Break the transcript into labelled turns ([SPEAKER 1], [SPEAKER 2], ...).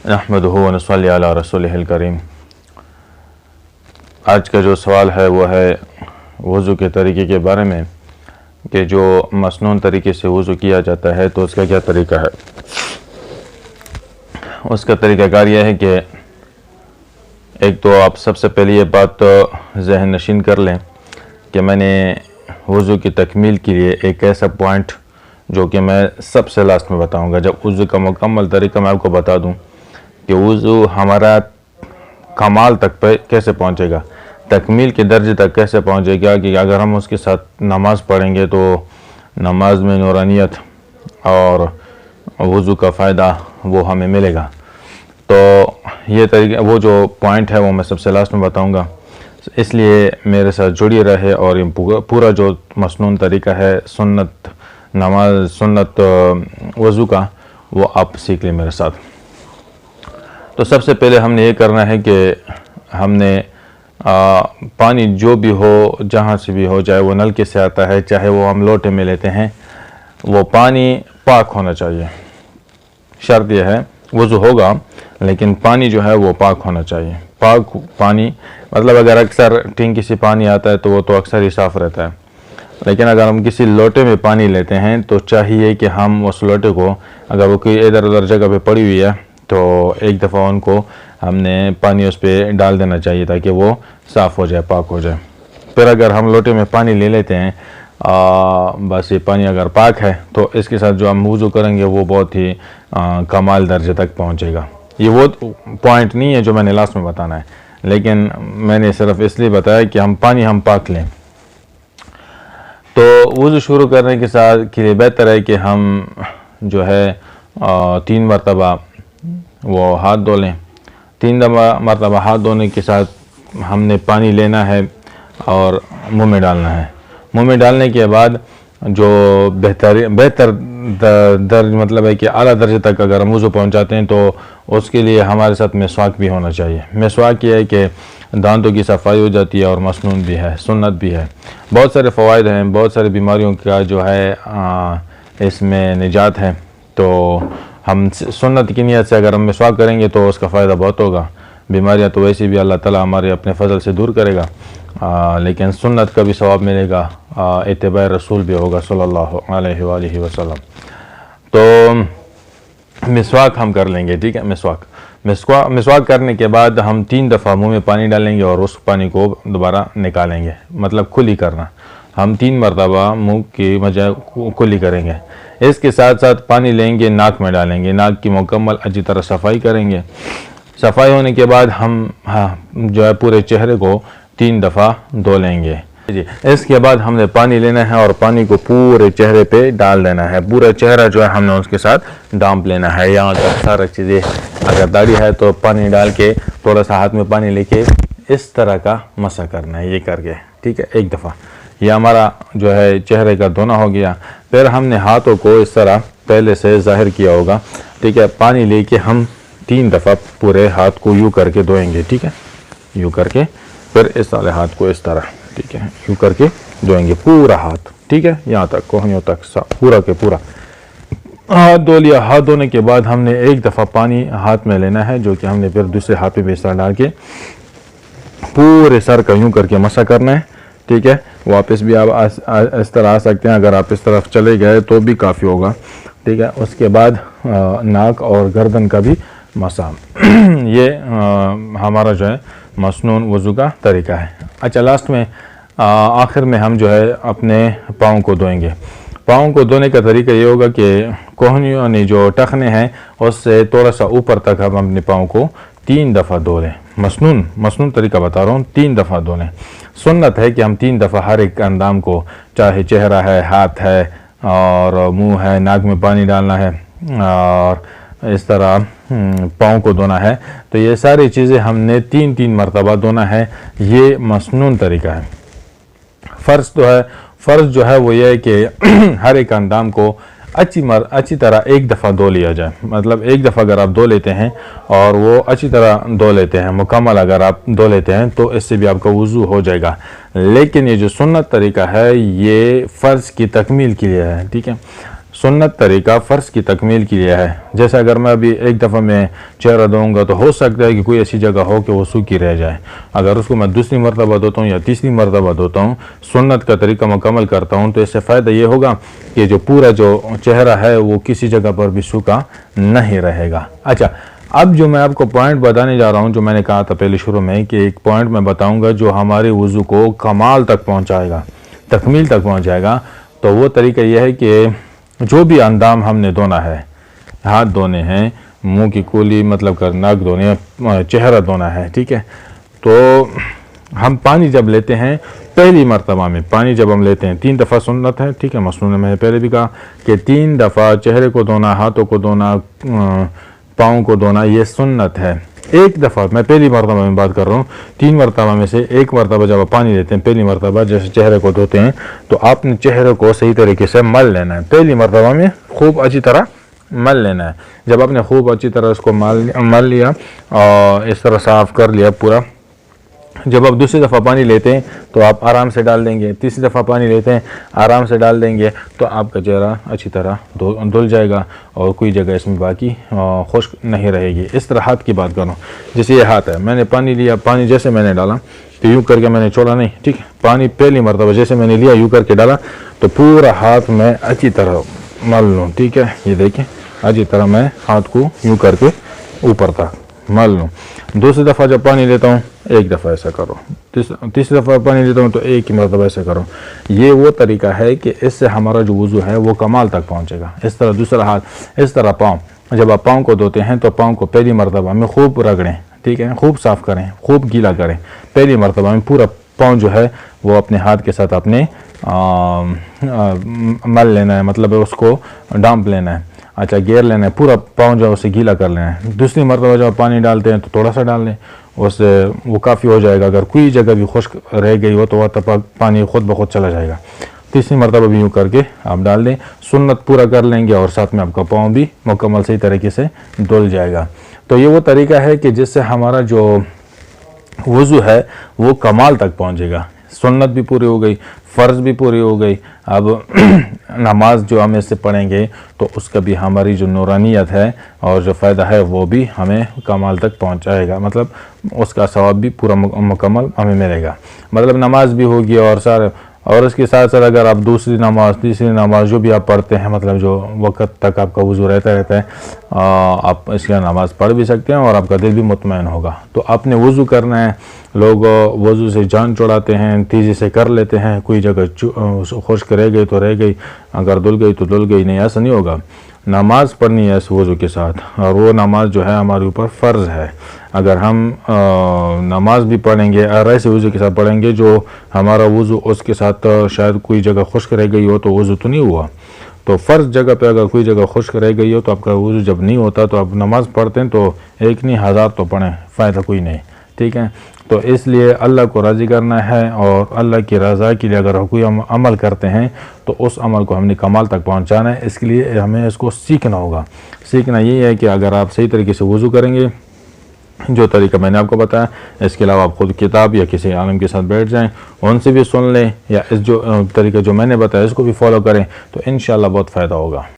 [SPEAKER 1] नहमदुहु व नसल्ली अला रसूलिहिल करीम। आज का जो सवाल है वो है वज़ू के तरीके के बारे में कि जो मसनून तरीके से वज़ू किया जाता है तो उसका क्या तरीका है। उसका तरीक़ाकार यह है कि एक तो आप सबसे पहले ये बात तो ज़हन नशीन कर लें कि मैंने वज़ू की तकमील के लिए एक ऐसा पॉइंट जो कि मैं सबसे लास्ट में बताऊंगा, जब वज़ू का मुकम्मल तरीका मैं आपको बता दूं कि वज़ू हमारा कमाल तक पे कैसे पहुंचेगा, तकमील के दर्जे तक कैसे पहुंचेगा, कि अगर हम उसके साथ नमाज़ पढ़ेंगे तो नमाज में नूरानियत और वज़ू का फ़ायदा वो हमें मिलेगा। तो ये तरीका, वो जो पॉइंट है वो मैं सबसे लास्ट में बताऊंगा, इसलिए मेरे साथ जुड़िए रहे और ये पूरा जो मसनून तरीका है सुन्नत नमाज सुन्नत वज़ू का वो आप सीख लें मेरे साथ। तो सबसे पहले हमने ये करना है कि हमने पानी जो भी हो, जहाँ से भी हो, चाहे वो नलके से आता है चाहे वो हम लोटे में लेते हैं, वो पानी पाक होना चाहिए। शर्त यह है वज़ू होगा लेकिन पानी जो है वो पाक होना चाहिए। पाक पानी मतलब अगर अक्सर टंकी से पानी आता है तो वो तो अक्सर ही साफ़ रहता है, लेकिन अगर हम किसी लोटे में पानी लेते हैं तो चाहिए कि हम उस लोटे को, अगर वो कोई इधर उधर जगह पे पड़ी हुई है तो एक दफ़ा उनको हमने पानी उस पर डाल देना चाहिए ताकि वो साफ़ हो जाए, पाक हो जाए। फिर अगर हम लोटे में पानी ले लेते हैं, बस ये पानी अगर पाक है तो इसके साथ जो हम वज़ू करेंगे वो बहुत ही कमाल दर्जे तक पहुँचेगा। ये वो पॉइंट नहीं है जो मैंने लास्ट में बताना है, लेकिन मैंने सिर्फ इसलिए बताया कि हम पानी हम पाक लें। तो वज़ू शुरू करने के साथ के लिए बेहतर है कि हम जो है 3 मरतबा वो हाथ धो लें। 3 मरतबा हाथ धोने के साथ हमने पानी लेना है और मुंह में डालना है। मुंह में डालने के बाद जो बेहतर दर्ज मतलब है कि आला दर्जे तक अगर हम वज़ू पहुंचाते हैं तो उसके लिए हमारे साथ मिसवाक भी होना चाहिए। मिसवाक ये है कि दांतों की सफाई हो जाती है और मसनून भी है, सुन्नत भी है। बहुत सारे फ़वाइद हैं, बहुत सारी बीमारियों का जो है इसमें निजात है। तो हम सुन्नत की नियत से अगर हम मिसवाक करेंगे तो उसका फ़ायदा बहुत होगा। बीमारियां तो वैसे भी अल्लाह ताला हमारे अपने फजल से दूर करेगा, लेकिन सुन्नत का भी सवाब मिलेगा, इत्तिबा रसूल भी होगा सल्लल्लाहु अलैहि वसल्लम। तो मिसवाक हम कर लेंगे, ठीक है। मिसवाक करने के बाद हम 3 दफ़ा मुंह में पानी डालेंगे और उस पानी को दोबारा निकालेंगे, मतलब खुली करना। हम 3 मरतबा मुँह की बजाय खुली करेंगे। इसके साथ साथ पानी लेंगे, नाक में डालेंगे, नाक की मुकम्मल अच्छी तरह सफाई करेंगे। सफाई होने के बाद हम जो है पूरे चेहरे को 3 दफ़ा धो लेंगे जी। इसके बाद हमने पानी लेना है और पानी को पूरे चेहरे पे डाल देना है। पूरा चेहरा जो है हमने उसके साथ डांप लेना है। यहाँ तक सारा चीज़ें, अगर दाढ़ी है तो पानी डाल के थोड़ा सा हाथ में पानी लेके इस तरह का मसा करना है, ये करके, ठीक है, 1 दफ़ा। यह हमारा जो है चेहरे का धोना हो गया। फिर हमने हाथों को इस तरह पहले से ज़ाहिर किया होगा, ठीक है। पानी लेके हम 3 दफ़ा पूरे हाथ को यूँ करके धोएंगे, ठीक है, यूँ करके। फिर इस वाले हाथ को इस तरह, ठीक है, यूँ करके धोएंगे पूरा हाथ, ठीक है, यहाँ तक कोहनियों तक पूरा के पूरा हाथ धो लिया। हाथ धोने के बाद हमने 1 दफ़ा पानी हाथ में लेना है, जो कि हमने फिर दूसरे हाथ पे भी इस तरह डाल के पूरे सर का यूँ करके मसा करना है, ठीक है। वापस भी आप इस तरह आ सकते हैं, अगर आप इस तरफ चले गए तो भी काफ़ी होगा, ठीक है। उसके बाद नाक और गर्दन का भी मसा। ये हमारा जो है मसनून वज़ू का तरीका है। अच्छा, लास्ट में आखिर में हम जो है अपने पाँव को धोएंगे। पाँव को धोने का तरीका ये होगा कि कोहनियों ने जो टखने हैं उससे थोड़ा सा ऊपर तक हम अपने पाँव को 3 दफ़ा धो लें। मसनून तरीका बता रहा हूँ, 3 दफ़ा धो लें। सुन्नत है कि हम 3 दफ़ा हर एक अंदाम को, चाहे चेहरा है, हाथ है और मुंह है, नाक में पानी डालना है और इस तरह पाँव को धोना है। तो ये सारी चीज़ें हमने 3-3 मरतबा धोना है। ये मसनून तरीका है। फ़र्ज़ जो है वो ये है कि हर एक अंदाम को अच्छी तरह 1 दफ़ा धो लिया जाए। मतलब 1 दफ़ा अगर आप धो लेते हैं और वो अच्छी तरह धो लेते हैं, मुकम्मल अगर आप धो लेते हैं तो इससे भी आपका वज़ू हो जाएगा। लेकिन ये जो सुन्नत तरीका है ये फ़र्ज़ की तकमील के लिए है, ठीक है। सुन्नत तरीका फ़र्ज़ की तकमील के लिए है। जैसे अगर मैं अभी एक दफ़ा में चेहरा धोऊँगा तो हो सकता है कि कोई ऐसी जगह हो कि वो सूखी रह जाए। अगर उसको मैं दूसरी मरतबा धोता हूँ या तीसरी मरतबा धोता हूँ, सुन्नत का तरीका मुकम्मल करता हूँ, तो इससे फ़ायदा ये होगा कि जो पूरा जो चेहरा है वो किसी जगह पर भी सूखा नहीं रहेगा। अच्छा, अब जो मैं आपको पॉइंट बताने जा रहा हूँ, जो मैंने कहा था पहले शुरू में कि एक पॉइंट मैं बताऊँगा जो हमारे वज़ू को कमाल तक पहुँचाएगा, तकमील तक पहुँचाएगा। तो वो तरीका यह है कि जो भी अंदाम हमने धोना है, हाथ धोने हैं, मुंह की कुली मतलब कर नाक धोने, चेहरा धोना है, ठीक है। तो हम पानी जब लेते हैं पहली मरतबा में, पानी जब हम लेते हैं 3 दफ़ा सुन्नत है, ठीक है। मसनून में पहले भी कहा कि 3 दफ़ा चेहरे को धोना, हाथों को धोना, पाँव को धोना, ये सुन्नत है। एक दफ़ा, मैं पहली मरतबा में बात कर रहा हूँ, 3 मरतबा में से एक मरतबा जब आप पानी लेते हैं, पहली मरतबा जैसे चेहरे को धोते हैं, तो आपने चेहरे को सही तरीके से मल लेना है। पहली मरतबा में खूब अच्छी तरह मल लेना है। जब आपने खूब अच्छी तरह उसको मल लिया और इस तरह साफ़ कर लिया पूरा, जब आप दूसरी दफ़ा पानी लेते हैं तो आप आराम से डाल देंगे, तीसरी दफ़ा पानी लेते हैं आराम से डाल देंगे, तो आपका चेहरा अच्छी तरह धुल जाएगा और कोई जगह इसमें बाकी खुश्क नहीं रहेगी। इस तरह हाथ की बात करूँ, जैसे ये हाथ है, मैंने पानी लिया, पानी जैसे मैंने डाला तो यूँ करके मैंने छोड़ा नहीं, ठीक है। पानी पहली मरतबा जैसे मैंने लिया यूँ करके डाला तो पूरा हाथ में अच्छी तरह मल लूँ, ठीक है। ये देखिए अच्छी तरह मैं हाथ को यूँ करके ऊपर तक मल लूँ। दूसरी दफ़ा जब पानी लेता हूँ एक दफ़ा ऐसा करो, तीसरी दफ़ा पानी लेता हूँ तो एक ही मरतबा ऐसा करो। ये वो तरीका है कि इससे हमारा जो वज़ू है वो कमाल तक पहुँचेगा। इस तरह दूसरा हाथ, इस तरह पाँव, जब आप पाँव को धोते हैं तो पाँव को पहली मरतबा में खूब रगड़ें, ठीक है, खूब साफ़ करें, खूब गीला करें। पहली मरतबा में पूरा पाँव जो है वो अपने हाथ के साथ अपने मल लेना है, मतलब उसको डांप लेना है, अच्छा घेर लेना है, पूरा पाँव जो है उसे गीला कर लेना है। दूसरी मरतबा जब पानी डालते हैं तो थोड़ा सा डाल लें, उससे वो काफ़ी हो जाएगा। अगर कोई जगह भी खुश्क रह गई हो तो वह तब पानी खुद ब खुद चला जाएगा। तीसरी मरतबा भी यूँ करके आप डाल दें, सुन्नत पूरा कर लेंगे और साथ में आपका पाँव भी मुकम्मल सही तरीके से धुल जाएगा। तो ये वो तरीका है कि जिससे हमारा जो वज़ू है वो कमाल तक पहुँचेगा। सुन्नत भी पूरी हो गई, फ़र्ज़ भी पूरी हो गई। अब नमाज जो हम इससे पढ़ेंगे तो उसका भी हमारी जो नूरानियत है और जो फ़ायदा है वो भी हमें कमाल तक पहुंचाएगा, मतलब उसका सवाब भी पूरा मुकम्मल हमें मिलेगा। मतलब नमाज भी होगी और सारे, और इसके साथ साथ अगर आप दूसरी नमाज, तीसरी नमाज जो भी आप पढ़ते हैं, मतलब जो वक़्त तक आपका वज़ू रहता है, आप इसकी नमाज़ पढ़ भी सकते हैं और आपका दिल भी मुतमईन होगा। तो आपने वज़ू करना है। लोग वज़ू से जान छुड़ाते हैं, तेज़ी से कर लेते हैं, कोई जगह खुश्क रह गई तो रह गई, अगर धुल गई तो धुल गई, नहीं ऐसा नहीं होगा। नमाज़ पढ़नी है इस वज़ू के साथ, और वो नमाज जो है हमारे ऊपर फ़र्ज़ है। अगर हम नमाज भी पढ़ेंगे और ऐसे वज़ू के साथ पढ़ेंगे जो हमारा वज़ू उसके साथ शायद कोई जगह खुश्क रह गई हो तो वज़ू तो नहीं हुआ। तो फ़र्ज़ जगह पे अगर कोई जगह खुश्क रह गई हो तो आपका वज़ू जब नहीं होता, तो आप नमाज़ पढ़ते हैं तो एक नहीं 1000 तो पढ़ें, फ़ायदा कोई नहीं, ठीक है। तो इसलिए अल्लाह को राज़ी करना है और अल्लाह की रज़ा के लिए अगर हम कोई अमल करते हैं तो उस अमल को हमने कमाल तक पहुंचाना है। इसके लिए हमें इसको सीखना होगा। सीखना ये है कि अगर आप सही तरीके से वज़ू करेंगे, जो तरीका मैंने आपको बताया, इसके अलावा आप ख़ुद किताब या किसी आलिम के साथ बैठ जाएं, उनसे भी सुन लें, या इस जो तरीका जो मैंने बताया इसको भी फॉलो करें, तो इंशाअल्लाह बहुत फ़ायदा होगा।